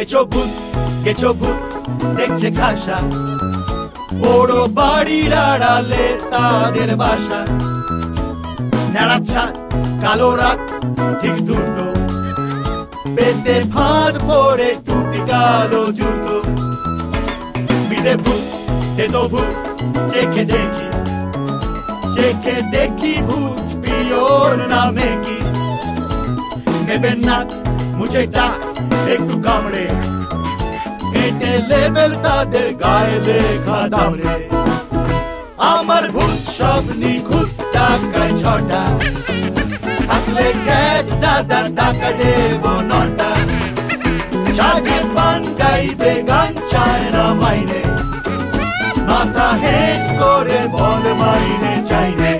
মেছো ভূত গেছো ভূত দেখছে খাসা, বড় বাড়ির আড়ালে তাদের বাসা। নেড়াচ্ছা কালো রাত ঠিক দুটো, পেতে ফাঁদ পরে টুটি কালো জুতো। বিদে ভূত তেতো ভূত চেখে দেখি, চেখে দেখি ভূত পিওর নামে কি। নেবেন না মুঝে টাক একটু কামড়ে, কেটে লেবেল তাদের গায়ে লেখা দামড়ে। আমার ভূত সব নিখুঁত টাকায় ছটা, থাকলে ক্যাচ দাদা টাকা দেব নটা। সাজে পান গাইবে গান চায় না মাইনে, মাথা হেট করে বল মাইনে চাইনে।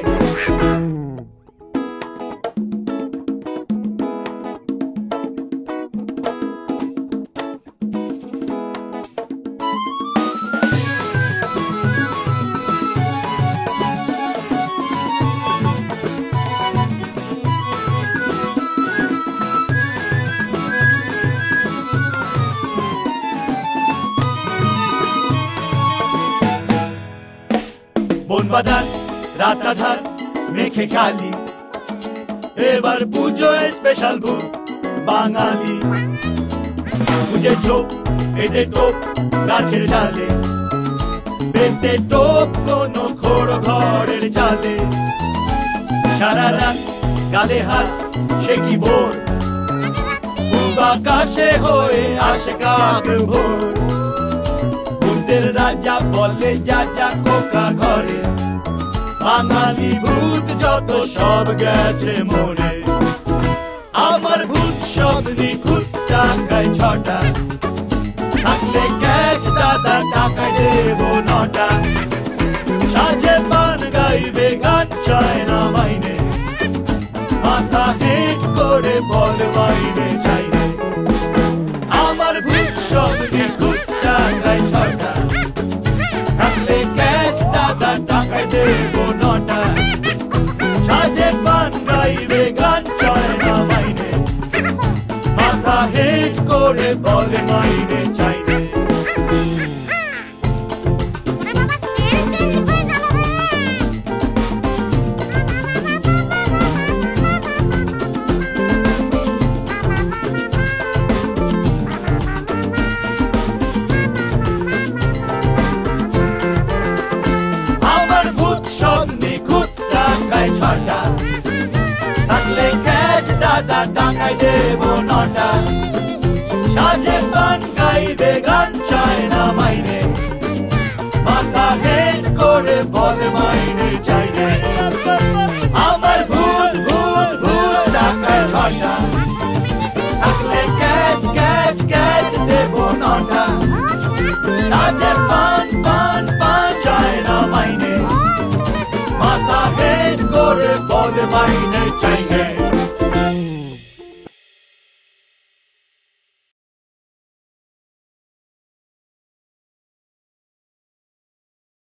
বনবাদান রাত আধার মেখে খালি, এবার পুজোয় স্পেশাল ভূত বাঙালি। বুঝে ঝোপ এতে টোপ গাছের ডালে, পেতে টোপ কোনো খোড় ঘরের চালে। সারা রাত গালে হাত সে কি ভোর, পূব আকাশে হয়ে আসে কাক ভোর। ভূতের রাজা বলে যা যা কোকা ঘরে, বাঙালি ভূত যত সব গেছে মরে। আমার ভূত সব নিখুঁত টাকায় ছটা, থাকলে ক্যাচ দাদা টাকায় দেব নটা। সাজে পান গাইবে গান চায় না মাইনে, মাথা হেট করে বল মাইনে চাইনে। আমার ভূত সব নিখুঁত টাকায় ছটা, থাকলে ক্যাচ দাদা টাকায় দেব নটা। সাজে পান গাইবে গান চায় না মাইনে, মাথা হেট করে বল মাইনে চাইনে। আমার ভূত সব নিখুঁত টাকায় ছটা, থাকলে ক্যাচ দাদা টাকায় দেব নটা। সাজে পান গাইবে গান চায় না মাইনে, মাথা হেট করে বল মাইনে চাইনে। আমার ভূত ভূত ভূত টাকায় ছটা, থাকলে ক্যাচ ক্যাচ ক্যাচ দেব নটা। সাজে পান পান পান চায় না মাইনে, মাথা হেট করে বল মাইনে চাইনে।